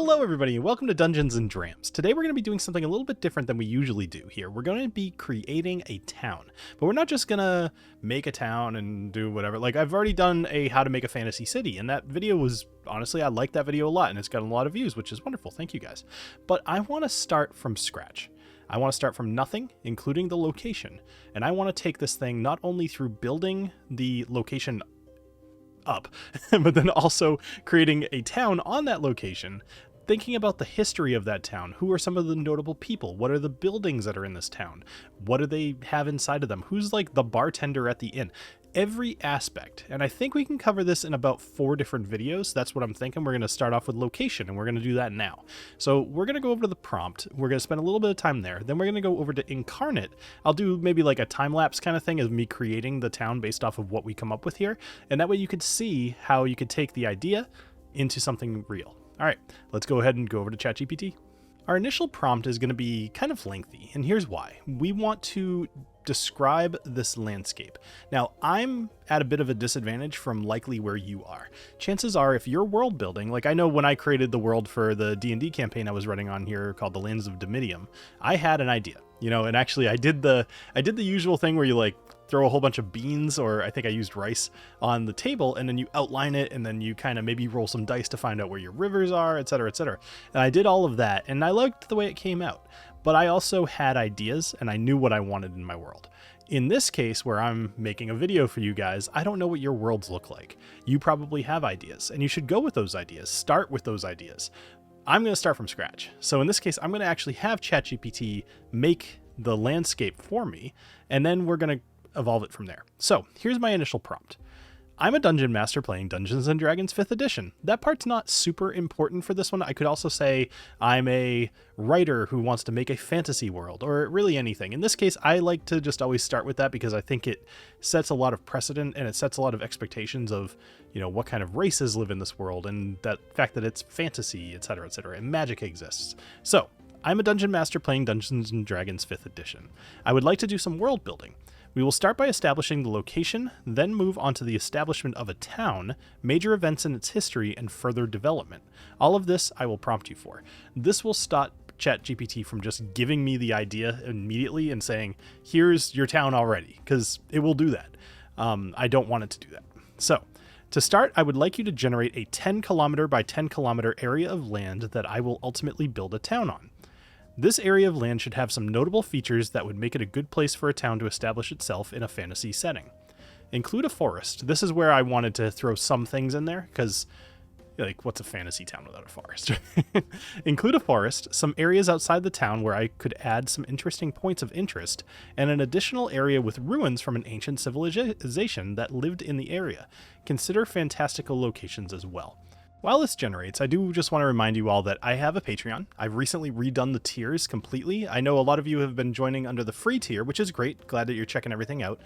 Hello everybody and welcome to Dungeons and Drams. Today we're going to be doing something a little bit different than we usually do here. We're going to be creating a town, but we're not just going to make a town and do whatever. Like, I've already done a how to make a fantasy city, and that video was, honestly, I liked that video a lot, and it's gotten a lot of views, which is wonderful. Thank you guys. But I want to start from scratch. I want to start from nothing, including the location, and I want to take this thing not only through building the location up, but then also creating a town on that location, thinking about the history of that town. Who are some of the notable people? What are the buildings that are in this town? What do they have inside of them? Who's like the bartender at the inn? Every aspect. And I think we can cover this in about 4 different videos. That's what I'm thinking. We're going to start off with location, and we're going to do that now. So we're going to go over to the prompt. We're going to spend a little bit of time there. Then we're going to go over to Inkarnate. I'll do maybe like a time-lapse kind of thing of me creating the town based off of what we come up with here. And that way you could see how you could take the idea into something real. All right, let's go ahead and go over to ChatGPT. Our initial prompt is going to be kind of lengthy, and here's why. We want to describe this landscape. Now, I'm at a bit of a disadvantage from likely where you are. Chances are, if you're world building, like I know when I created the world for the D&D campaign I was running on here called the Lands of Dominium, I had an idea, you know, and actually I did the usual thing where you like throw a whole bunch of beans, or I think I used rice, on the table, and then you outline it, and then you kind of maybe roll some dice to find out where your rivers are, etc., etc. And I did all of that, and I liked the way it came out. But I also had ideas, and I knew what I wanted in my world. In this case, where I'm making a video for you guys, I don't know what your worlds look like. You probably have ideas, and you should go with those ideas. Start with those ideas. I'm going to start from scratch. So in this case, I'm going to actually have ChatGPT make the landscape for me, and then we're going to evolve it from there. So here's my initial prompt. I'm a dungeon master playing Dungeons and Dragons 5th edition. That part's not super important for this one. I could also say I'm a writer who wants to make a fantasy world, or really anything. In this case, I like to just always start with that because I think it sets a lot of precedent, and it sets a lot of expectations of, you know, what kind of races live in this world, and that fact that it's fantasy, etc., and magic exists. So I'm a dungeon master playing Dungeons and Dragons 5th edition. I would like to do some world building. We will start by establishing the location, then move on to the establishment of a town, major events in its history, and further development. All of this I will prompt you for. This will stop ChatGPT from just giving me the idea immediately and saying, here's your town already, because it will do that. I don't want it to do that. So, to start, I would like you to generate a 10 kilometer by 10 kilometer area of land that I will ultimately build a town on. This area of land should have some notable features that would make it a good place for a town to establish itself in a fantasy setting. Include a forest. This is where I wanted to throw some things in there, because, like, what's a fantasy town without a forest? Include a forest, some areas outside the town where I could add some interesting points of interest, and an additional area with ruins from an ancient civilization that lived in the area. Consider fantastical locations as well. While this generates, I do just want to remind you all that I have a Patreon. I've recently redone the tiers completely. I know a lot of you have been joining under the free tier, which is great. Glad that you're checking everything out.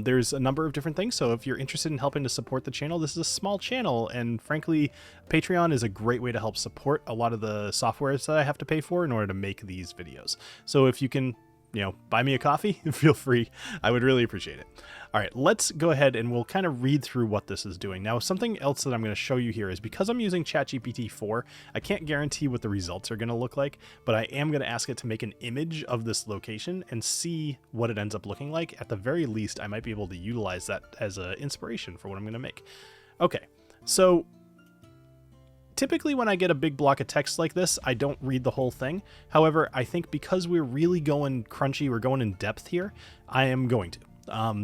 There's a number of different things, so if you're interested in helping to support the channel, this is a small channel, and frankly, Patreon is a great way to help support a lot of the softwares that I have to pay for in order to make these videos. So if you can, you know, buy me a coffee, feel free. I would really appreciate it. All right, let's go ahead and we'll kind of read through what this is doing. Now, something else that I'm going to show you here is because I'm using ChatGPT 4, I can't guarantee what the results are going to look like, but I am going to ask it to make an image of this location and see what it ends up looking like. At the very least, I might be able to utilize that as an inspiration for what I'm going to make. Okay, so typically when I get a big block of text like this, I don't read the whole thing. However, I think because we're really going crunchy, we're going in depth here, I am going to.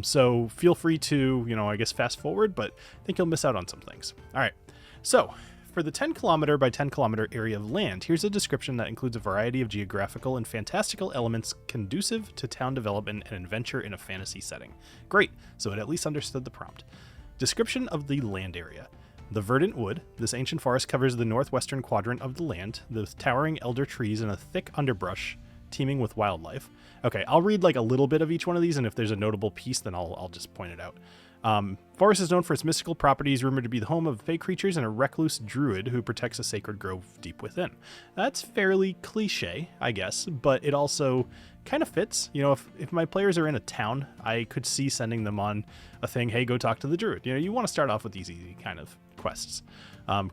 So feel free to, you know, I guess fast forward, but I think you'll miss out on some things. All right. So for the 10 kilometer by 10 kilometer area of land, here's a description that includes a variety of geographical and fantastical elements conducive to town development and adventure in a fantasy setting. Great. So it at least understood the prompt. Description of the land area. The verdant wood. This ancient forest covers the northwestern quadrant of the land, with towering elder trees and a thick underbrush teeming with wildlife. Okay, I'll read like a little bit of each one of these, and if there's a notable piece, then I'll just point it out. Forest is known for its mystical properties, rumored to be the home of fey creatures and a recluse druid who protects a sacred grove deep within. That's fairly cliche, I guess, but it also kind of fits. You know, if my players are in a town, I could see sending them on a thing, hey, go talk to the druid. You know, you want to start off with these easy kind of quests.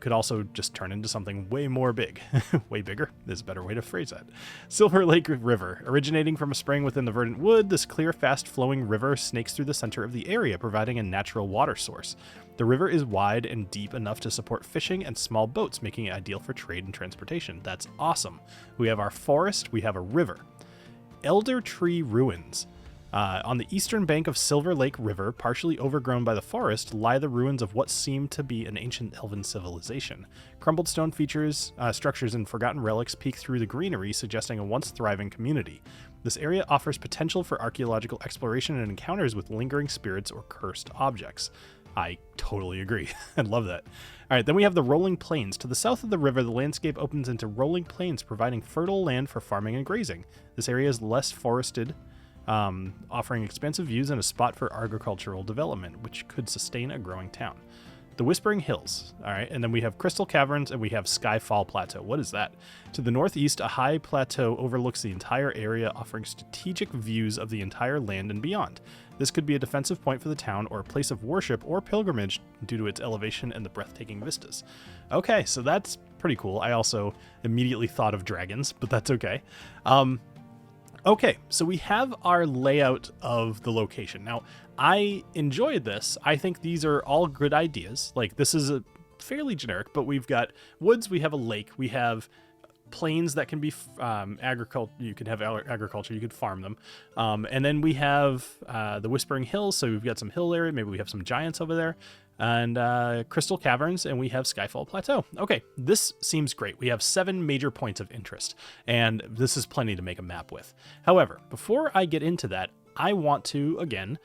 Could also just turn into something way more big. Way bigger is a better way to phrase that. Silver Lake River. Originating from a spring within the verdant wood, this clear, fast-flowing river snakes through the center of the area, providing a natural water source. The river is wide and deep enough to support fishing and small boats, making it ideal for trade and transportation. That's awesome. We have our forest. We have a river. Elder Tree Ruins. On the eastern bank of Silver Lake River, partially overgrown by the forest, lie the ruins of what seemed to be an ancient elven civilization. Crumbled stone features, structures, and forgotten relics peek through the greenery, suggesting a once thriving community. This area offers potential for archaeological exploration and encounters with lingering spirits or cursed objects. I totally agree. I love that. All right, then we have the rolling plains. To the south of the river, the landscape opens into rolling plains, providing fertile land for farming and grazing. This area is less forested, offering expansive views and a spot for agricultural development, which could sustain a growing town. The Whispering Hills. All right, and then we have Crystal Caverns and we have Skyfall Plateau. What is that? To the northeast, a high plateau overlooks the entire area, offering strategic views of the entire land and beyond. This could be a defensive point for the town or a place of worship or pilgrimage due to its elevation and the breathtaking vistas. Okay, so that's pretty cool. I also immediately thought of dragons, but that's okay. Okay, so we have our layout of the location. Now, I enjoyed this. I think these are all good ideas. Like, this is a fairly generic, but we've got woods, we have a lake, we have plains that can be agriculture. You could have agriculture, you could farm them. And then we have the Whispering Hills, so we've got some hill area, maybe we have some giants over there. And Crystal Caverns, and we have Skyfall Plateau. Okay, this seems great. We have 7 major points of interest, and this is plenty to make a map with. However, before I get into that, I want to, again,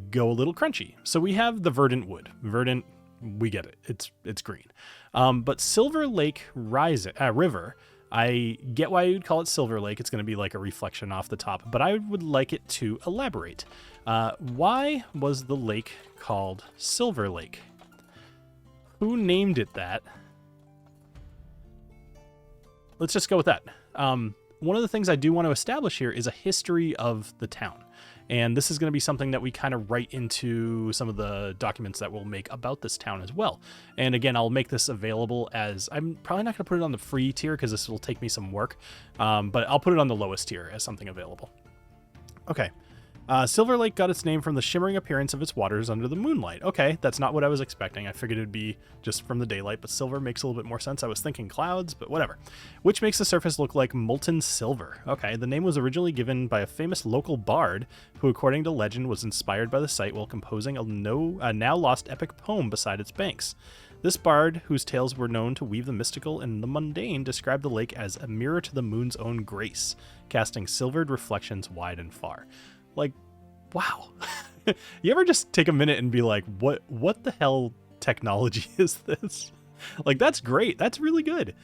go a little crunchy. So we have the verdant wood. Verdant, we get it. It's green. But Silver Lake River, I get why you'd call it Silver Lake. It's going to be like a reflection off the top, but I would like it to elaborate. Why was the lake called Silver Lake? Who named it that? Let's just go with that. One of the things I do want to establish here is a history of the town. And this is going to be something that we kind of write into some of the documents that we'll make about this town as well. And again, I'll make this available as, I'm probably not going to put it on the free tier because this will take me some work, but I'll put it on the lowest tier as something available. Okay. Silver Lake got its name from the shimmering appearance of its waters under the moonlight. Okay, that's not what I was expecting. I figured it'd be just from the daylight, but silver makes a little bit more sense. I was thinking clouds, but whatever. Which makes the surface look like molten silver. Okay, the name was originally given by a famous local bard who, according to legend, was inspired by the site while composing a now lost epic poem beside its banks. This bard, whose tales were known to weave the mystical and the mundane, described the lake as a mirror to the moon's own grace, casting silvered reflections wide and far. Like, wow. You ever just take a minute and be like, what the hell technology is this? Like, that's great. That's really good.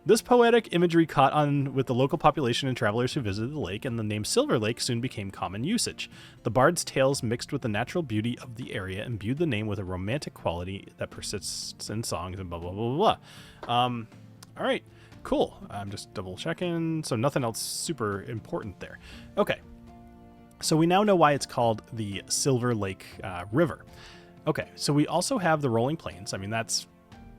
This poetic imagery caught on with the local population and travelers who visited the lake, and the name Silver Lake soon became common usage. The bard's tales mixed with the natural beauty of the area imbued the name with a romantic quality that persists in songs and blah, blah, blah, blah, blah. All right, cool. I'm just double checking. So nothing else super important there. Okay. So we now know why it's called the Silver Lake River. Okay, so we also have the rolling plains. I mean, that's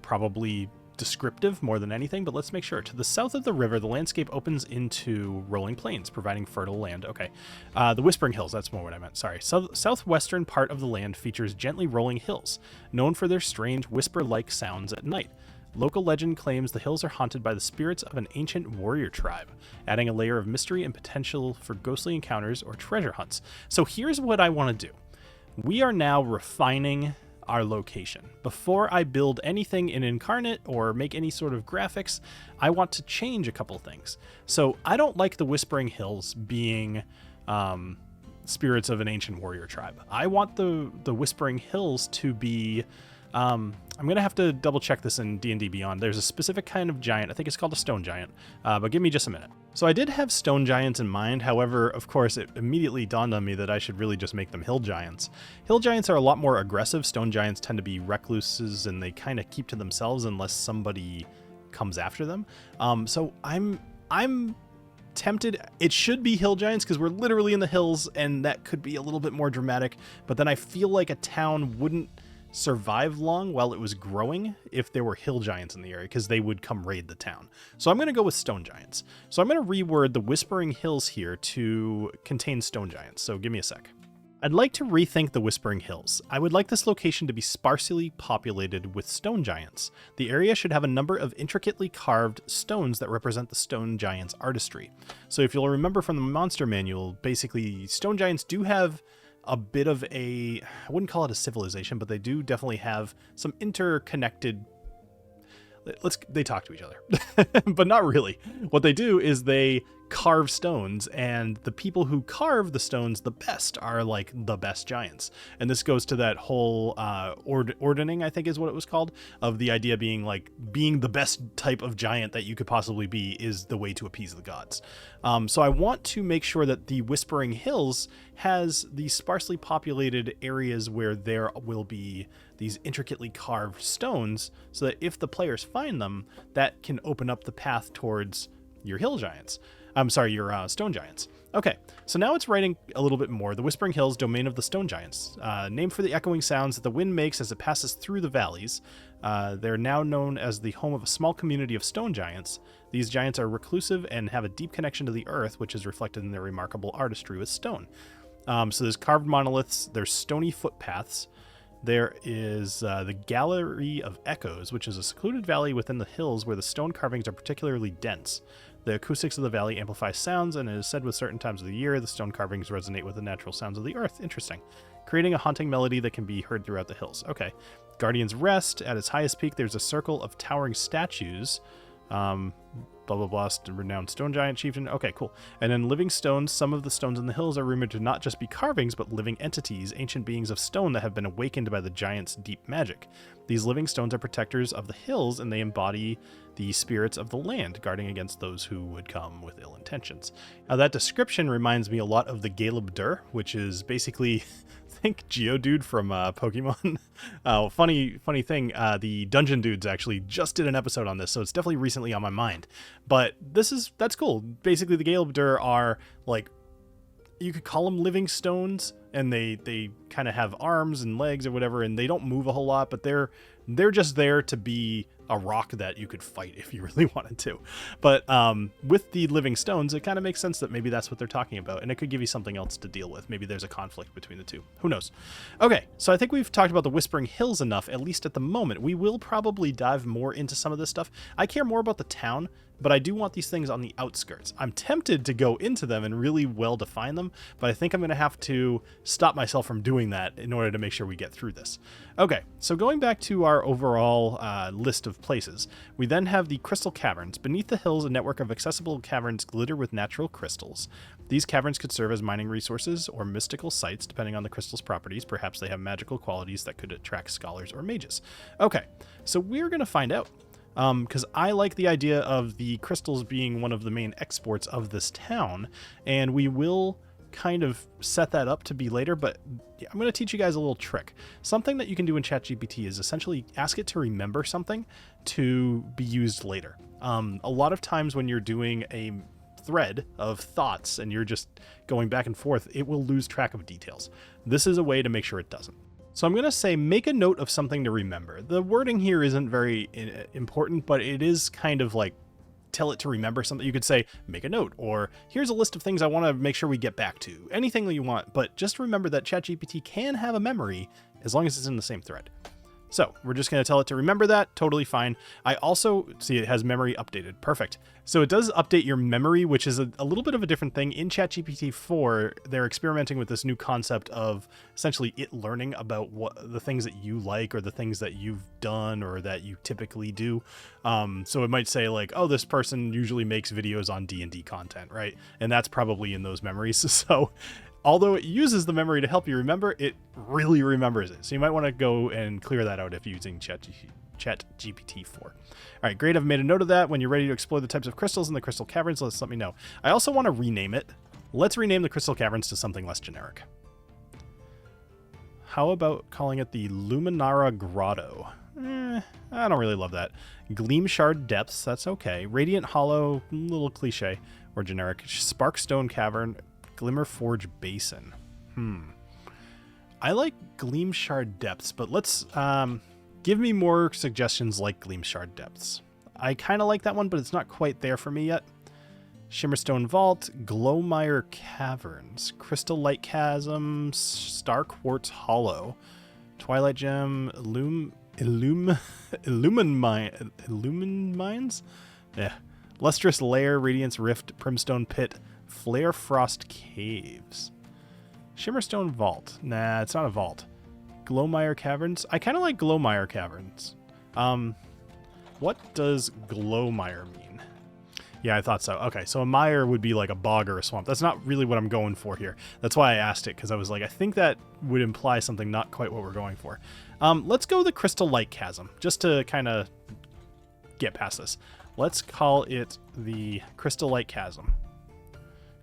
probably descriptive more than anything, but let's make sure. To the south of the river, the landscape opens into rolling plains, providing fertile land. Okay, the Whispering Hills, that's more what I meant, sorry. Southwestern part of the land features gently rolling hills, known for their strange whisper-like sounds at night. Local legend claims the hills are haunted by the spirits of an ancient warrior tribe, adding a layer of mystery and potential for ghostly encounters or treasure hunts. So here's what I want to do. We are now refining our location. Before I build anything in Inkarnate or make any sort of graphics, I want to change a couple things. So I don't like the Whispering Hills being spirits of an ancient warrior tribe. I want the Whispering Hills to be... I'm going to have to double check this in D&D Beyond. There's a specific kind of giant. I think it's called a stone giant, but give me just a minute. So I did have stone giants in mind. However, of course, it immediately dawned on me that I should really just make them hill giants. Hill giants are a lot more aggressive. Stone giants tend to be recluses and they kind of keep to themselves unless somebody comes after them. So I'm tempted. It should be hill giants because we're literally in the hills and that could be a little bit more dramatic, but then I feel like a town wouldn't survive long while it was growing if there were hill giants in the area, because they would come raid the town. So I'm going to go with stone giants. So I'm going to reword the Whispering Hills here to contain stone giants. So give me a sec. I'd like to rethink the Whispering Hills. I would like this location to be sparsely populated with stone giants. The area should have a number of intricately carved stones that represent the stone giants' artistry. So if you'll remember from the monster manual, basically stone giants do have a bit of a, I wouldn't call it a civilization, but they do definitely have some interconnected, they talk to each other, but not really. What they do is they carve stones, and the people who carve the stones the best are like the best giants. And this goes to that whole ordering, I think is what it was called, of the idea being like being the best type of giant that you could possibly be is the way to appease the gods. So I want to make sure that the Whispering Hills has these sparsely populated areas where there will be these intricately carved stones, so that if the players find them, that can open up the path towards your hill giants. I'm sorry, your stone giants. Okay, so now it's writing a little bit more. The Whispering Hills, domain of the stone giants. Named for the echoing sounds that the wind makes as it passes through the valleys. They're now known as the home of a small community of stone giants. These giants are reclusive and have a deep connection to the earth, which is reflected in their remarkable artistry with stone. So there's carved monoliths, there's stony footpaths. There is the Gallery of Echoes, which is a secluded valley within the hills where the stone carvings are particularly dense. The acoustics of the valley amplify sounds, and it is said with certain times of the year the stone carvings resonate with the natural sounds of the earth. Interesting. Creating a haunting melody that can be heard throughout the hills. Okay. Guardian's Rest. At its highest peak, there's a circle of towering statues. Blah, blah, blah, renowned stone giant chieftain. Okay, cool. And then living stones. Some of the stones in the hills are rumored to not just be carvings, but living entities, ancient beings of stone that have been awakened by the giant's deep magic. These living stones are protectors of the hills, and they embody the spirits of the land, guarding against those who would come with ill intentions. Now, that description reminds me a lot of the Galeb Dur, which is basically, think Geodude from Pokemon. Funny thing, the Dungeon Dudes actually just did an episode on this, so it's definitely recently on my mind. But that's cool. Basically, the Galeb Dur are like, you could call them living stones, and they kind of have arms and legs or whatever, and they don't move a whole lot, but they're just there to be a rock that you could fight if you really wanted to. But with the living stones, it kind of makes sense that maybe that's what they're talking about, and it could give you something else to deal with. Maybe there's a conflict between the two. Who knows? Okay, so I think we've talked about the Whispering Hills enough, at least at the moment. We will probably dive more into some of this stuff. I care more about the town, but I do want these things on the outskirts. I'm tempted to go into them and really well define them, but I think I'm going to have to stop myself from doing that in order to make sure we get through this. Okay, so going back to our overall list of places, we then have the Crystal Caverns. Beneath the hills, a network of accessible caverns glitter with natural crystals. These caverns could serve as mining resources or mystical sites, depending on the crystal's properties. Perhaps they have magical qualities that could attract scholars or mages. Okay, so we're going to find out. Because I like the idea of the crystals being one of the main exports of this town, and we will kind of set that up to be later, but I'm going to teach you guys a little trick. Something that you can do in ChatGPT is essentially ask it to remember something to be used later. A lot of times when you're doing a thread of thoughts and you're just going back and forth, it will lose track of details. This is a way to make sure it doesn't. So I'm going to say, make a note of something to remember. The wording here isn't very important, but it is kind of like, tell it to remember something. You could say, make a note, or here's a list of things I want to make sure we get back to. Anything that you want, but just remember that ChatGPT can have a memory as long as it's in the same thread. So we're just going to tell it to remember that. Totally fine. I also see it has memory updated. Perfect. So it does update your memory, which is a little bit of a different thing. In ChatGPT 4, they're experimenting with this new concept of essentially it learning about what the things that you like or the things that you've done or that you typically do. So it might say like, oh, this person usually makes videos on D&D content, right? And that's probably in those memories. So although it uses the memory to help you remember, it really remembers it. So you might want to go and clear that out if you're using ChatGPT 4. All right, great. I've made a note of that. When you're ready to explore the types of crystals in the crystal caverns, let me know. I also want to rename it. Let's rename the crystal caverns to something less generic. How about calling it the Luminara Grotto? I don't really love that. Gleam Shard Depths, that's okay. Radiant Hollow, a little cliche or generic. Sparkstone Cavern, Glimmer Forge Basin. I like Gleam Shard Depths, but let's give me more suggestions like Gleam Shard Depths. I kind of like that one, but it's not quite there for me yet. Shimmerstone Vault, Glowmire Caverns, Crystal Light Chasm, Star Quartz Hollow, Twilight Gem, Illumin Mines? Yeah. Lustrous Lair, Radiance Rift, Primstone Pit, Flare Frost Caves. Shimmerstone Vault. Nah, it's not a vault. Glowmire Caverns. I kind of like Glowmire Caverns. What does Glowmire mean? Yeah, I thought so. Okay, so a mire would be like a bog or a swamp. That's not really what I'm going for here. That's why I asked it, because I was like, I think that would imply something not quite what we're going for. Let's go the Crystal Light Chasm, just to kind of get past this. Let's call it the Crystal Light Chasm.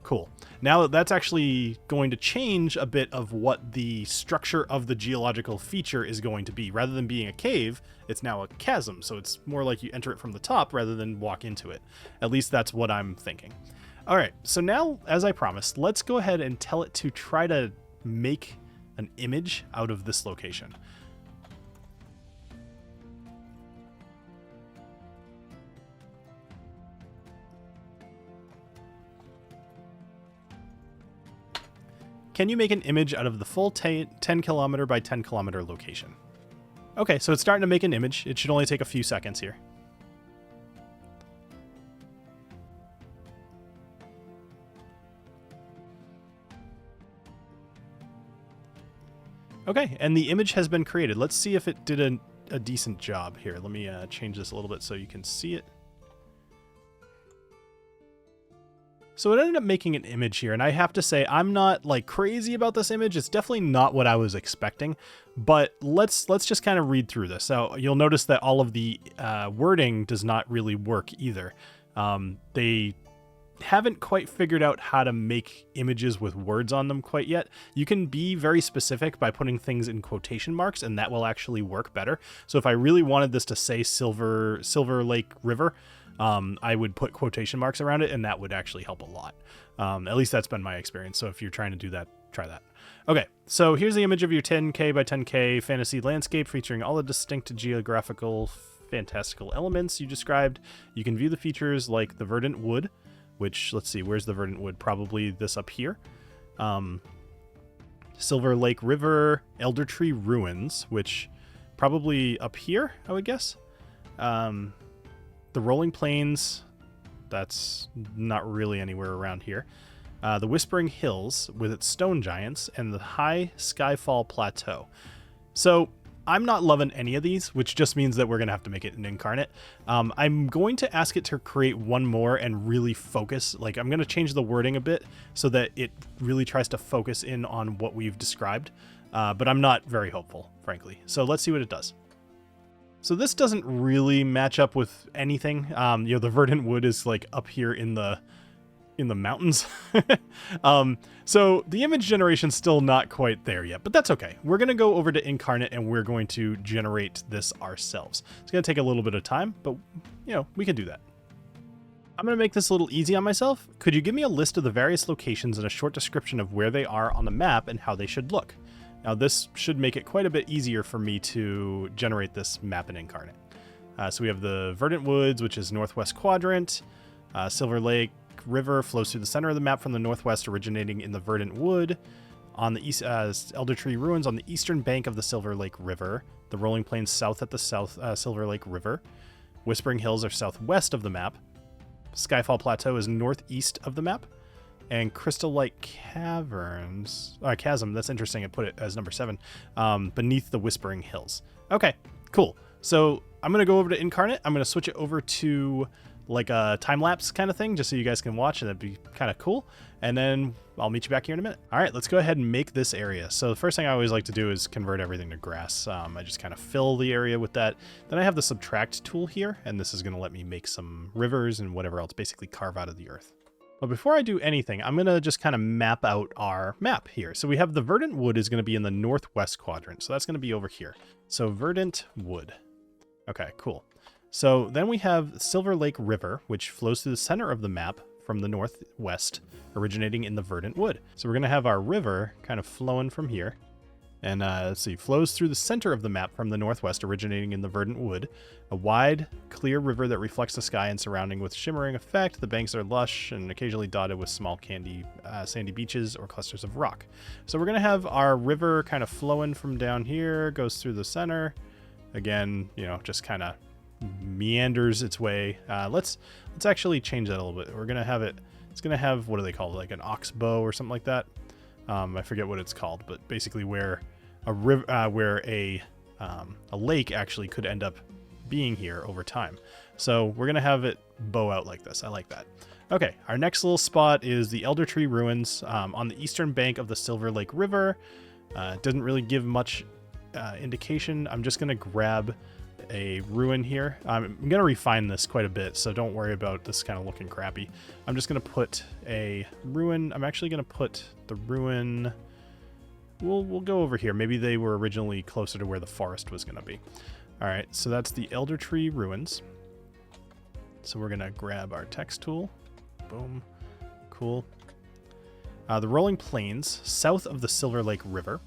Cool. Now that's actually going to change a bit of what the structure of the geological feature is going to be. Rather than being a cave, it's now a chasm. So it's more like you enter it from the top rather than walk into it. At least that's what I'm thinking. All right. So now, as I promised, let's go ahead and tell it to try to make an image out of this location. Can you make an image out of the full 10 kilometer by 10 kilometer location? Okay, so it's starting to make an image. It should only take a few seconds here. Okay, and the image has been created. Let's see if it did a decent job here. Let me change this a little bit so you can see it. So it ended up making an image here, and I have to say I'm not like crazy about this image. It's definitely not what I was expecting, but let's just kind of read through this. So you'll notice that all of the wording does not really work either. They haven't quite figured out how to make images with words on them quite yet. You can be very specific by putting things in quotation marks, and that will actually work better. So if I really wanted this to say Silver Lake River, I would put quotation marks around it, and that would actually help a lot. At least that's been my experience. So if you're trying to do that, try that. Okay, so here's the image of your 10K by 10K fantasy landscape featuring all the distinct geographical fantastical elements you described. You can view the features like the verdant wood, which, let's see, where's the verdant wood? Probably this up here. Silver Lake River, Elder Tree Ruins, which probably up here, I would guess. The Rolling Plains, that's not really anywhere around here. The Whispering Hills with its stone giants, and the High Skyfall Plateau. So I'm not loving any of these, which just means that we're going to have to make it an Inkarnate. I'm going to ask it to create one more and really focus. Like, I'm going to change the wording a bit so that it really tries to focus in on what we've described. But I'm not very hopeful, frankly. So let's see what it does. So this doesn't really match up with anything. The verdant wood is like up here in the mountains. So the image generation's still not quite there yet, but that's okay. We're going to go over to Inkarnate and we're going to generate this ourselves. It's going to take a little bit of time, but we can do that. I'm going to make this a little easy on myself. Could you give me a list of the various locations and a short description of where they are on the map and how they should look? Now, this should make it quite a bit easier for me to generate this map in Inkarnate. So we have the Verdant Woods, which is northwest quadrant. Silver Lake River flows through the center of the map from the northwest, originating in the Verdant Wood. On the east, Elder Tree Ruins on the eastern bank of the Silver Lake River. The Rolling Plains south at the Silver Lake River. Whispering Hills are southwest of the map. Skyfall Plateau is northeast of the map. And Crystal Light Chasm, that's interesting, I put it as number 7, beneath the Whispering Hills. Okay, cool. So I'm going to go over to Inkarnate. I'm going to switch it over to like a time-lapse kind of thing, just so you guys can watch, and that'd be kind of cool. And then I'll meet you back here in a minute. All right, let's go ahead and make this area. So the first thing I always like to do is convert everything to grass. I just kind of fill the area with that. Then I have the subtract tool here, and this is going to let me make some rivers and whatever else, basically carve out of the earth. But before I do anything, I'm going to just kind of map out our map here. So we have the Verdant Wood is going to be in the northwest quadrant. So that's going to be over here. So Verdant Wood. Okay, cool. So then we have Silver Lake River, which flows through the center of the map from the northwest, originating in the Verdant Wood. So we're going to have our river kind of flowing from here. And let's see, flows through the center of the map from the northwest, originating in the verdant wood. A wide, clear river that reflects the sky and surrounding with shimmering effect. The banks are lush and occasionally dotted with small sandy beaches or clusters of rock. So we're going to have our river kind of flowing from down here, goes through the center. Again, you know, just kind of meanders its way. Let's actually change that a little bit. We're going to have it, it's going to have, what do they call it, like an oxbow or something like that. I forget what it's called, but basically where a lake actually could end up being here over time. So we're gonna have it bow out like this. I like that. Okay, our next little spot is the Elder Tree Ruins on the eastern bank of the Silver Lake River. It doesn't really give much indication. I'm just gonna grab a ruin here. I'm gonna refine this quite a bit, so don't worry about this kind of looking crappy. I'm just gonna put a ruin. I'm actually gonna put the ruin. We'll go over here. Maybe they were originally closer to where the forest was gonna be. All right, so that's the Elder Tree Ruins. So we're gonna grab our text tool. Boom, cool. The rolling plains south of the Silver Lake River.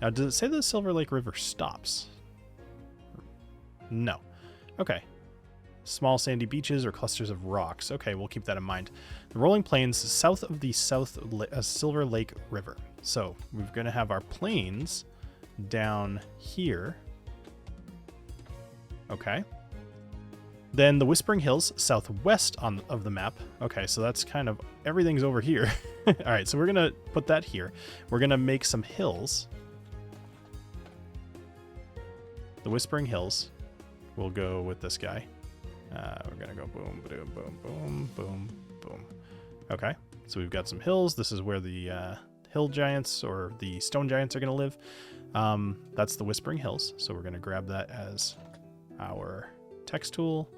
Now, does it say the Silver Lake River stops? No. Okay. Small sandy beaches or clusters of rocks. Okay, we'll keep that in mind. The rolling plains south of the Silver Lake River. So we're going to have our plains down here. Okay. Then the Whispering Hills southwest of the map. Okay, so that's kind of everything's over here. All right, so we're going to put that here. We're going to make some hills. The Whispering Hills. We'll go with this guy. We're going to go boom, boom, boom, boom, boom, boom. Okay, so we've got some hills. This is where the hill giants or the stone giants are going to live. That's the Whispering Hills. So we're going to grab that as our text tool.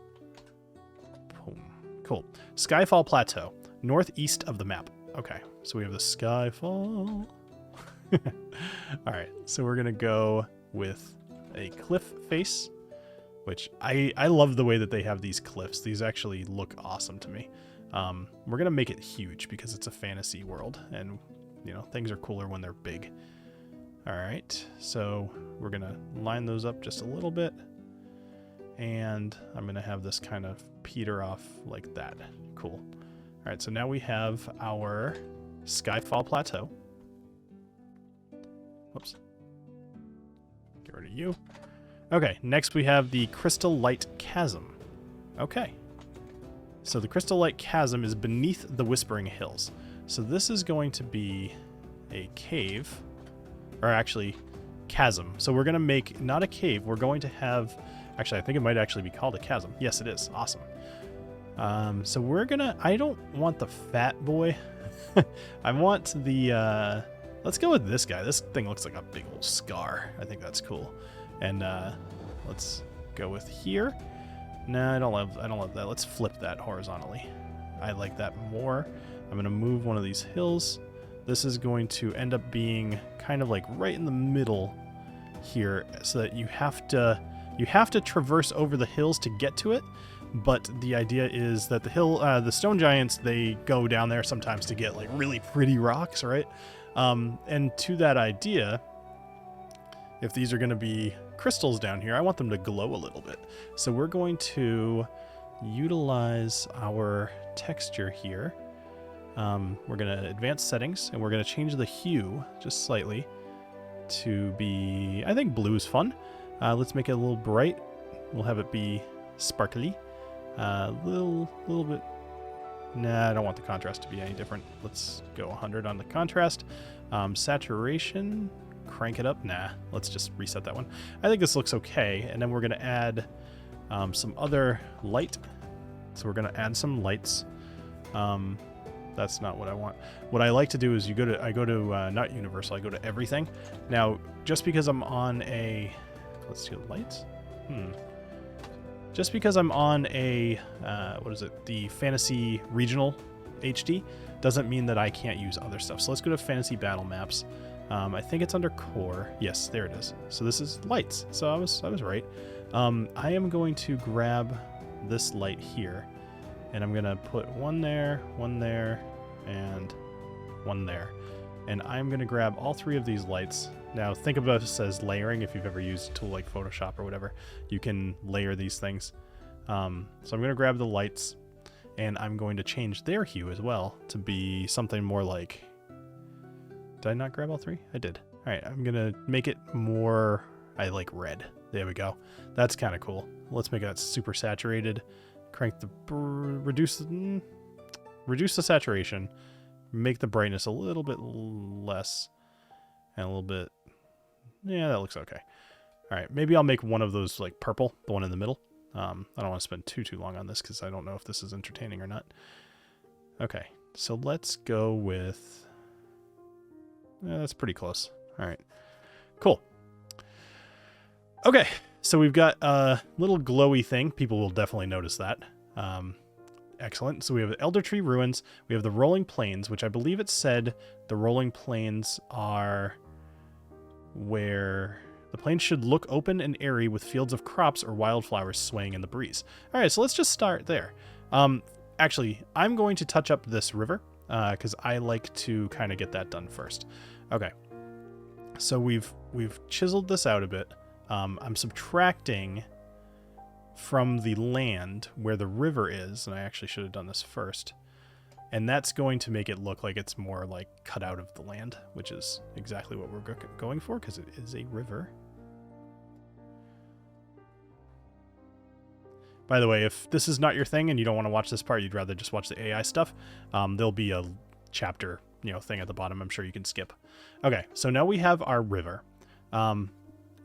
Boom. Cool. Skyfall Plateau, northeast of the map. Okay, so we have the Skyfall. All right, so we're going to go with a cliff face, which I love the way that they have these cliffs. These actually look awesome to me. We're going to make it huge because it's a fantasy world and, you know, things are cooler when they're big. All right, so we're going to line those up just a little bit. And I'm going to have this kind of peter off like that. Cool. All right, so now we have our Skyfall Plateau. Whoops. Get rid of you. Okay, next we have the Crystal Light Chasm. Okay. So the Crystal Light Chasm is beneath the Whispering Hills. So this is going to be a cave, or actually chasm. So we're going to make not a cave. We're going to have, actually, I think it might actually be called a chasm. Yes, it is. Awesome. So we're going to, I don't want the fat boy. I want the, let's go with this guy. This thing looks like a big old scar. I think that's cool. And let's go with here. No, I don't love that. Let's flip that horizontally. I like that more. I'm going to move one of these hills. This is going to end up being kind of like right in the middle here, so that you have to traverse over the hills to get to it. But the idea is that the stone giants, they go down there sometimes to get like really pretty rocks, right? And to that idea, if these are going to be crystals down here, I want them to glow a little bit. So we're going to utilize our texture here. We're going to advance settings, and we're going to change the hue just slightly to be, I think blue is fun. Let's make it a little bright. We'll have it be sparkly. Little bit. Nah, I don't want the contrast to be any different. Let's go 100 on the contrast. Saturation, crank it up. Nah, let's just reset that one. I think this looks okay. And then we're going to add some other light. So we're going to add some lights. That's not what I want. What I like to do is I go to not universal, I go to everything. Now, just because I'm on a, let's do lights. Just because I'm on a, what is it? The Fantasy Regional HD doesn't mean that I can't use other stuff. So let's go to Fantasy Battle Maps. I think it's under Core. Yes, there it is. So this is lights. So I was right. I am going to grab this light here. And I'm going to put one there, and one there. And I'm going to grab all three of these lights, Now think of this as layering. If you've ever used a tool like Photoshop or whatever, you can layer these things. So I'm going to grab the lights, and I'm going to change their hue as well to be something more like... Did I not grab all three? I did. All right, I'm going to make it more... I like red. There we go. That's kind of cool. Let's make that super saturated. Crank the... Reduce the saturation. Make the brightness a little bit less. And a little bit... Yeah, that looks okay. All right, maybe I'll make one of those like purple, the one in the middle. I don't want to spend too long on this because I don't know if this is entertaining or not. Okay, so let's go with... that's pretty close. All right, cool. Okay, so we've got a little glowy thing. People will definitely notice that. Excellent. So we have Elder Tree Ruins. We have the Rolling Plains, which I believe it said the Rolling Plains are where the plains should look open and airy with fields of crops or wildflowers swaying in the breeze. All right, so let's just start there. Actually, I'm going to touch up this river because I like to kind of get that done first. Okay, so we've chiseled this out a bit. I'm subtracting from the land where the river is, and I actually should have done this first. And that's going to make it look like it's more like cut out of the land, which is exactly what we're going for because it is a river. By the way, if this is not your thing and you don't want to watch this part, you'd rather just watch the AI stuff, there'll be a chapter, thing at the bottom I'm sure you can skip. Okay, so now we have our river.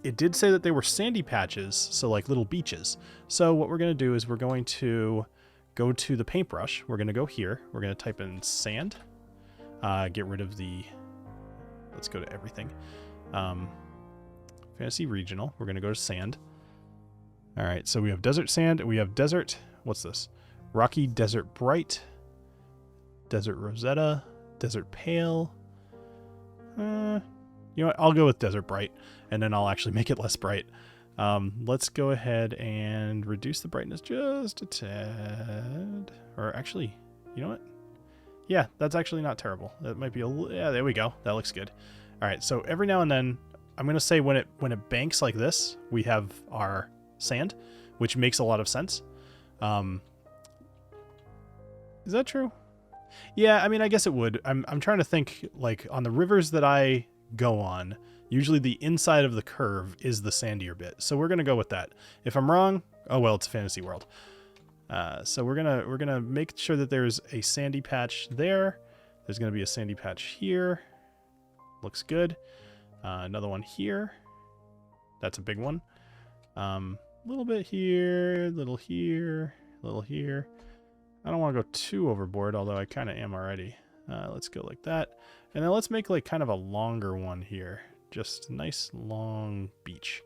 It did say that they were sandy patches, so like little beaches. So what we're going to do is we're going to go to the paintbrush. We're going to go here. We're going to type in sand. Get rid of the... Let's go to everything. Fantasy Regional. We're going to go to sand. All right, so we have desert sand. We have desert... What's this? Rocky Desert Bright. Desert Rosetta. Desert Pale. You know what? I'll go with Desert Bright, and then I'll actually make it less bright. Let's go ahead and reduce the brightness just a tad. Or actually, you know what? Yeah, that's actually not terrible. That might be yeah, there we go. That looks good. All right, so every now and then, I'm going to say when it banks like this, we have our sand, which makes a lot of sense. Is that true? Yeah, I mean, I guess it would. I'm trying to think, like, on the rivers that I go on, usually the inside of the curve is the sandier bit. So we're going to go with that. If I'm wrong, oh well, it's a fantasy world. So we're going to make sure that there's a sandy patch there. There's going to be a sandy patch here. Looks good. Another one here. That's a big one. Little bit here, little here, little here. I don't want to go too overboard, although I kind of am already. Let's go like that. And then let's make like kind of a longer one here. Just a nice long beach.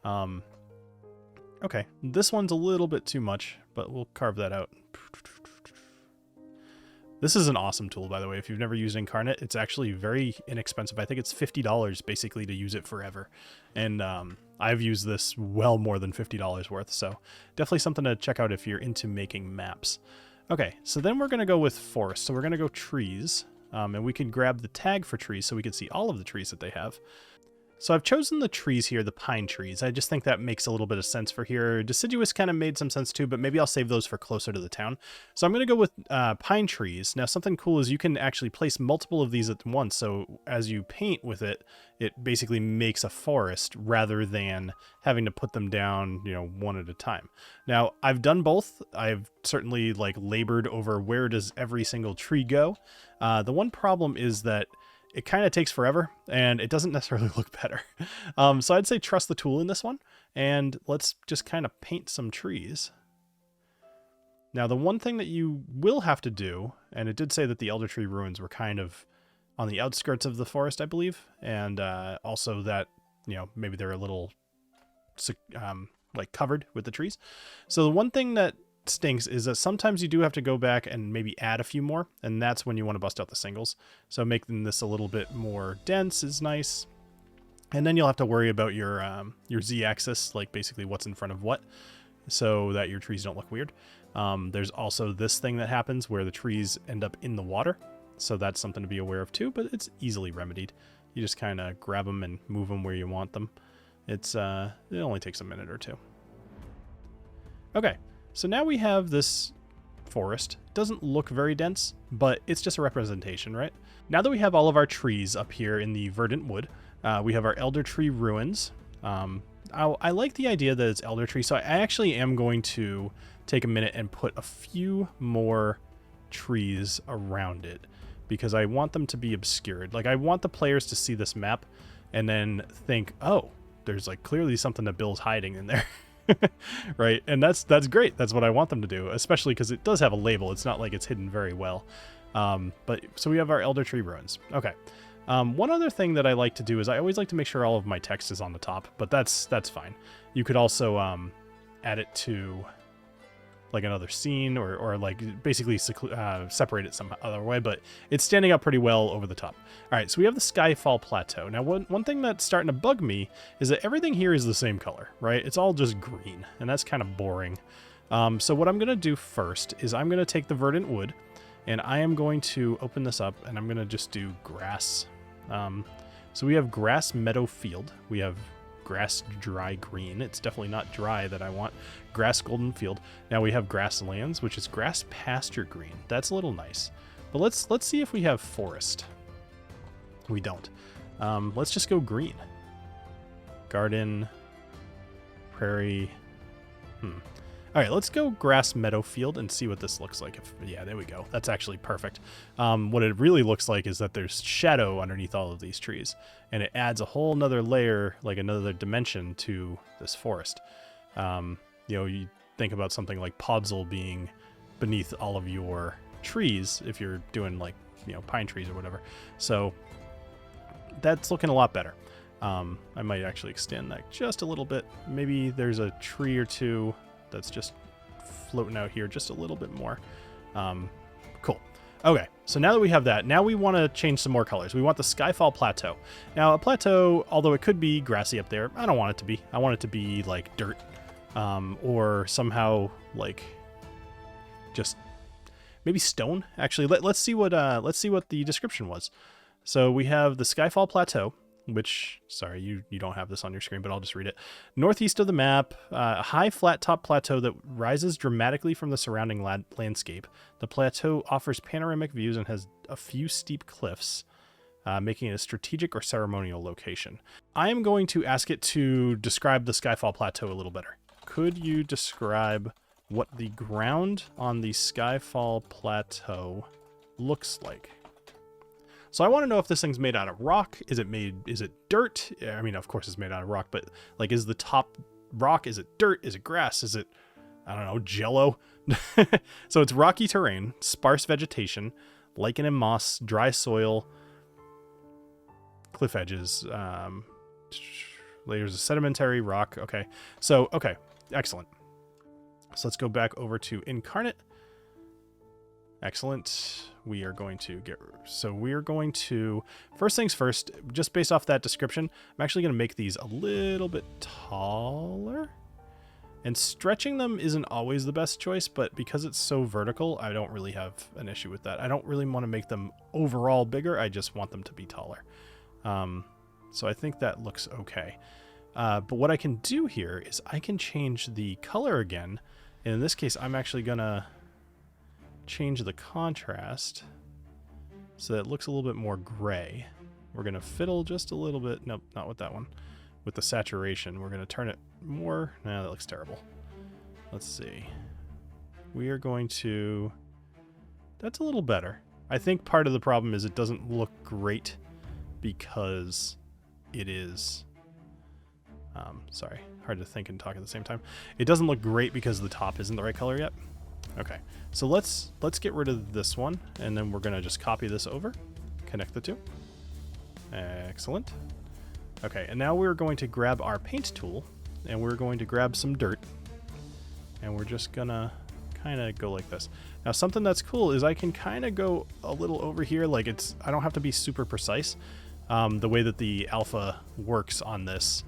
Okay, this one's a little bit too much, but we'll carve that out. This is an awesome tool, by the way. If you've never used Inkarnate, it's actually very inexpensive. I think it's $50 basically to use it forever. And I've used this well more than $50 worth, so definitely something to check out if you're into making maps. Okay, so then we're going to go with forest. So we're going to go trees, and we can grab the tag for trees so we can see all of the trees that they have. So I've chosen the trees here, the pine trees. I just think that makes a little bit of sense for here. Deciduous kind of made some sense too, but maybe I'll save those for closer to the town. So I'm going to go with pine trees. Now something cool is you can actually place multiple of these at once. So as you paint with it, it basically makes a forest rather than having to put them down, one at a time. Now I've done both. I've certainly labored over where does every single tree go. The one problem is that it kind of takes forever, and it doesn't necessarily look better. So I'd say trust the tool in this one, and let's just kind of paint some trees. Now, the one thing that you will have to do, and it did say that the Elder Tree Ruins were kind of on the outskirts of the forest, I believe, and also that, maybe they're a little covered with the trees. So the one thing that stinks is that sometimes you do have to go back and maybe add a few more, and that's when you want to bust out the singles. So making this a little bit more dense is nice, and then you'll have to worry about your z-axis, like basically what's in front of what, so that your trees don't look weird. There's also this thing that happens where the trees end up in the water, so that's something to be aware of too, but it's easily remedied. You just kind of grab them and move them where you want them. It only takes a minute or two. Okay, so now we have this forest. It doesn't look very dense, but it's just a representation, right? Now that we have all of our trees up here in the verdant wood, we have our elder tree ruins. I like the idea that it's elder tree, so I actually am going to take a minute and put a few more trees around it because I want them to be obscured. Like, I want the players to see this map and then think, oh, there's like clearly something that Bill's hiding in there. Right? And that's great. That's what I want them to do, especially because it does have a label. It's not like it's hidden very well. But so we have our elder tree ruins. Okay. One other thing that I like to do is I always like to make sure all of my text is on the top, but that's fine. You could also add it to like another scene or like basically separate it some other way, but it's standing up pretty well over the top. All right, so we have the Skyfall Plateau. Now, one thing that's starting to bug me is that everything here is the same color, right? It's all just green, and that's kind of boring. So what I'm going to do first is I'm going to take the verdant wood, and I am going to open this up, and I'm going to just do grass. So we have grass meadow field. We have grass dry green. It's definitely not dry that I want. Grass golden field. Now we have grasslands, which is grass pasture green. That's a little nice. But let's see if we have forest. We don't. Let's just go green. Garden, prairie. All right, let's go grass meadow field and see what this looks like. Yeah, there we go. That's actually perfect. What it really looks like is that there's shadow underneath all of these trees, and it adds a whole nother layer, like another dimension to this forest. You think about something like Podzol being beneath all of your trees if you're doing like, pine trees or whatever. So that's looking a lot better. I might actually extend that just a little bit. Maybe there's a tree or two that's just floating out here just a little bit more. Cool. Okay, so now that we have that, now we want to change some more colors. We want the Skyfall Plateau. Now, a plateau, although it could be grassy up there, I don't want it to be. I want it to be like dirt, or somehow like just maybe stone. Actually, let's see what the description was. So we have the Skyfall Plateau, which, sorry, you don't have this on your screen, but I'll just read it. Northeast of the map, a high flat top plateau that rises dramatically from the surrounding landscape. The plateau offers panoramic views and has a few steep cliffs, making it a strategic or ceremonial location. I am going to ask it to describe the Skyfall Plateau a little better. Could you describe what the ground on the Skyfall Plateau looks like? So I want to know if this thing's made out of rock. Is it dirt? I mean, of course it's made out of rock, but like, is the top rock? Is it dirt? Is it grass? Is it, I don't know, jello? So it's rocky terrain, sparse vegetation, lichen and moss, dry soil, cliff edges. Layers of sedimentary rock. Okay. So, okay. Excellent. So let's go back over to Inkarnate. Excellent. We are going to first things first, just based off that description, I'm actually going to make these a little bit taller. And stretching them isn't always the best choice, but because it's so vertical, I don't really have an issue with that. I don't really want to make them overall bigger. I just want them to be taller. So I think that looks okay. But what I can do here is I can change the color again. And in this case, I'm actually going to change the contrast so that it looks a little bit more gray. We're going to fiddle just a little bit. Nope, not with that one. With the saturation, we're going to turn it more. Nah, that looks terrible. Let's see. We are going to... That's a little better. I think part of the problem is it doesn't look great because it is... sorry, hard to think and talk at the same time. It doesn't look great because the top isn't the right color yet. Okay, so let's get rid of this one, and then we're gonna just copy this over, connect the two. Excellent. Okay, and now we're going to grab our paint tool, and we're going to grab some dirt, and we're just gonna kind of go like this. Now, something that's cool is I can kind of go a little over here, like I don't have to be super precise. The way that the alpha works on this,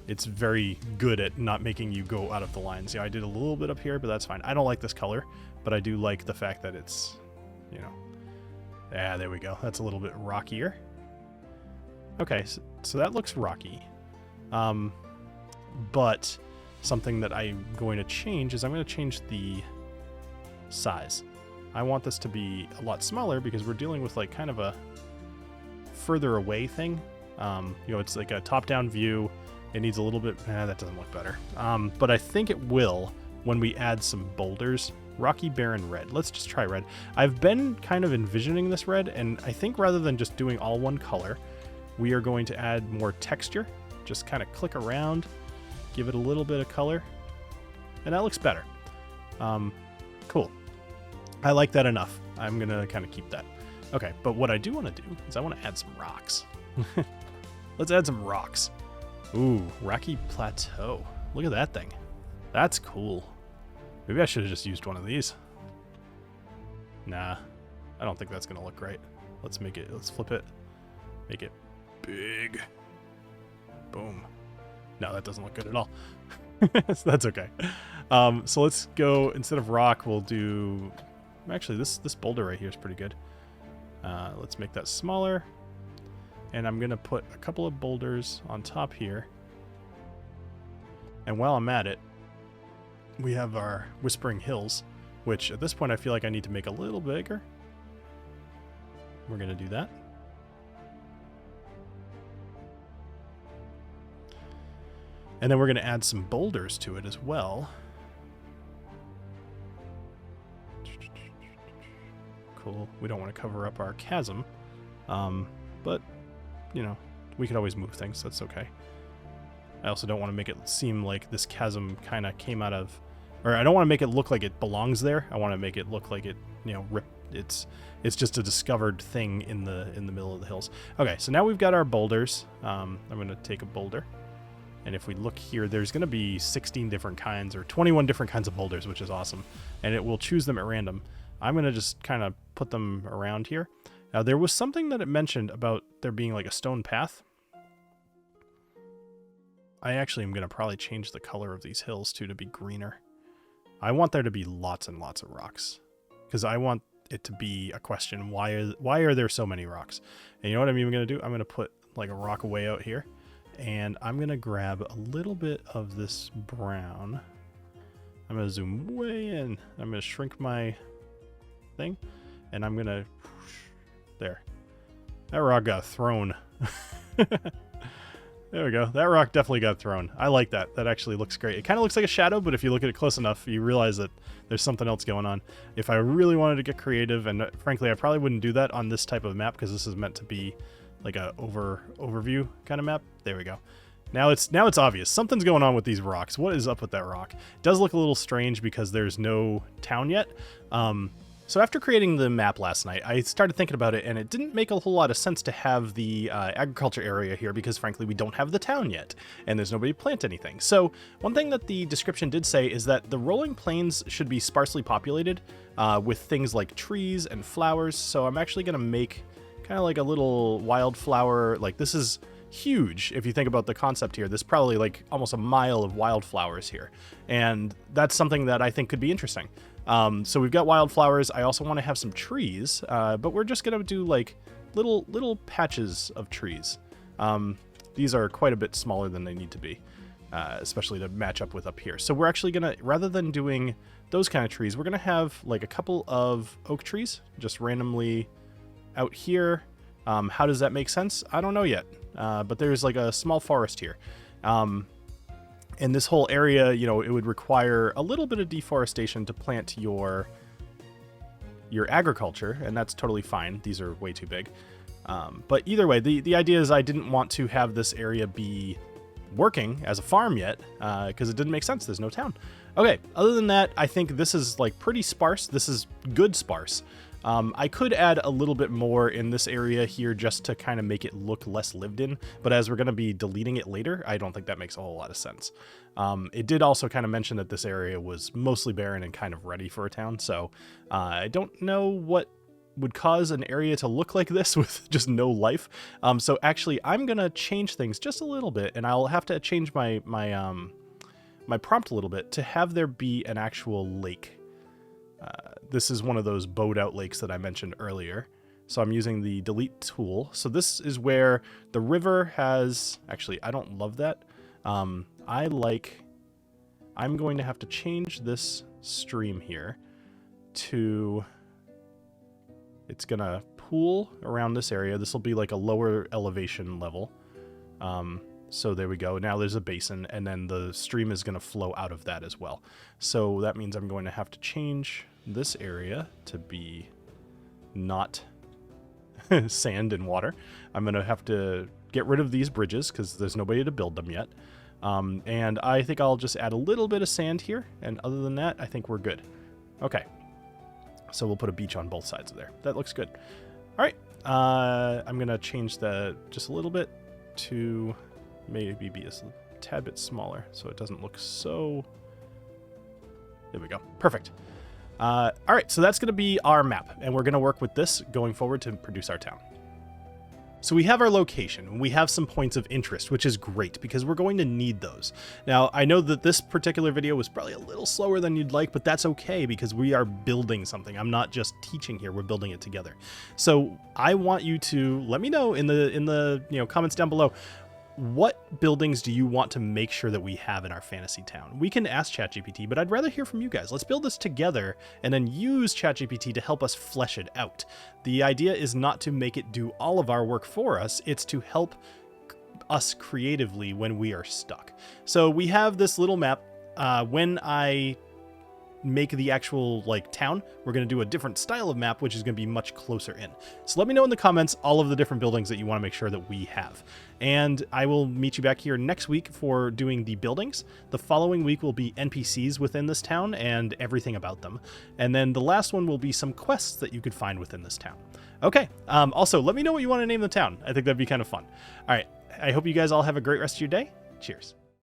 it's very good at not making you go out of the lines. Yeah, I did a little bit up here, but that's fine. I don't like this color, but I do like the fact that it's, yeah, there we go. That's a little bit rockier. Okay, so that looks rocky. But something that I'm going to change is I'm going to change the size. I want this to be a lot smaller because we're dealing with like kind of a further away thing. It's like a top-down view. It needs a little bit, that doesn't look better. But I think it will when we add some boulders. Rocky, barren, red. Let's just try red. I've been kind of envisioning this red, and I think rather than just doing all one color, we are going to add more texture. Just kind of click around, give it a little bit of color, and that looks better. Cool. I like that enough. I'm going to kind of keep that. Okay, but what I do want to do is I want to add some rocks. Let's add some rocks. Ooh, rocky plateau. Look at that thing. That's cool. Maybe I should have just used one of these. Nah, I don't think that's going to look right. Let's flip it. Make it big. Boom. No, that doesn't look good at all. So that's okay. So let's go, instead of rock, we'll do... Actually, this boulder right here is pretty good. Let's make that smaller. And I'm going to put a couple of boulders on top here. And while I'm at it, we have our Whispering Hills, which at this point I feel like I need to make a little bigger. We're going to do that. And then we're going to add some boulders to it as well. Cool. We don't want to cover up our chasm. But, we could always move things. That's okay. I also don't want to make it seem like this chasm kind of came out of... Or I don't want to make it look like it belongs there. I want to make it look like it, it's just a discovered thing in the middle of the hills. Okay, so now we've got our boulders. I'm going to take a boulder. And if we look here, there's going to be 16 different kinds or 21 different kinds of boulders, which is awesome. And it will choose them at random. I'm going to just kind of put them around here. Now, there was something that it mentioned about there being like a stone path. I actually am going to probably change the color of these hills too to be greener. I want there to be lots and lots of rocks because I want it to be a question. Why are there so many rocks? And you know what I'm even going to do? I'm going to put like a rock way out here, and I'm going to grab a little bit of this brown. I'm going to zoom way in. I'm going to shrink my thing, and I'm going to... There. That rock got thrown. There we go. That rock definitely got thrown. I like that. That actually looks great. It kind of looks like a shadow, but if you look at it close enough, you realize that there's something else going on. If I really wanted to get creative, and frankly, I probably wouldn't do that on this type of map because this is meant to be like a overview kind of map. There we go. Now it's obvious. Something's going on with these rocks. What is up with that rock? It does look a little strange because there's no town yet. So after creating the map last night, I started thinking about it, and it didn't make a whole lot of sense to have the agriculture area here because, frankly, we don't have the town yet, and there's nobody to plant anything. So one thing that the description did say is that the rolling plains should be sparsely populated with things like trees and flowers. So I'm actually going to make kind of like a little wildflower. Like, this is huge if you think about the concept here. There's probably like almost a mile of wildflowers here, and that's something that I think could be interesting. So we've got wildflowers. I also want to have some trees, but we're just going to do like little patches of trees. These are quite a bit smaller than they need to be, especially to match up with up here. So we're actually going to, rather than doing those kind of trees, we're going to have like a couple of oak trees just randomly out here. How does that make sense? I don't know yet, but there's like a small forest here. And this whole area, it would require a little bit of deforestation to plant your agriculture, and that's totally fine. These are way too big. But either way, the idea is I didn't want to have this area be working as a farm yet, because it didn't make sense. There's no town. Okay, other than that, I think this is like pretty sparse. This is good sparse. I could add a little bit more in this area here just to kind of make it look less lived in, but as we're going to be deleting it later, I don't think that makes a whole lot of sense. It did also kind of mention that this area was mostly barren and kind of ready for a town, so I don't know what would cause an area to look like this with just no life. So actually, I'm going to change things just a little bit, and I'll have to change my prompt a little bit to have there be an actual lake. This is one of those bowed out lakes that I mentioned earlier. So I'm using the delete tool. So this is where the river has, actually, I don't love that. I'm going to have to change this stream here to, it's going to pool around this area. This will be like a lower elevation level. So there we go. Now there's a basin, and then the stream is going to flow out of that as well. So that means I'm going to have to change this area to be not sand and water. I'm going to have to get rid of these bridges because there's nobody to build them yet. And I think I'll just add a little bit of sand here. And other than that, I think we're good. Okay. So we'll put a beach on both sides of there. That looks good. All right. I'm going to change that just a little bit to maybe be a tad bit smaller so it doesn't look so... There we go. Perfect. All right, so that's going to be our map, and we're going to work with this going forward to produce our town. So we have our location, we have some points of interest, which is great because we're going to need those. Now, I know that this particular video was probably a little slower than you'd like, but that's okay because we are building something. I'm not just teaching here, we're building it together. So I want you to let me know in the comments down below, what buildings do you want to make sure that we have in our fantasy town? We can ask ChatGPT, but I'd rather hear from you guys. Let's build this together and then use ChatGPT to help us flesh it out. The idea is not to make it do all of our work for us. It's to help us creatively when we are stuck. So we have this little map. When I make the actual town, we're going to do a different style of map, which is going to be much closer in. So let me know in the comments all of the different buildings that you want to make sure that we have. And I will meet you back here next week for doing the buildings. The following week will be NPCs within this town and everything about them. And then the last one will be some quests that you could find within this town. Okay. Also, let me know what you want to name the town. I think that'd be kind of fun. All right. I hope you guys all have a great rest of your day. Cheers.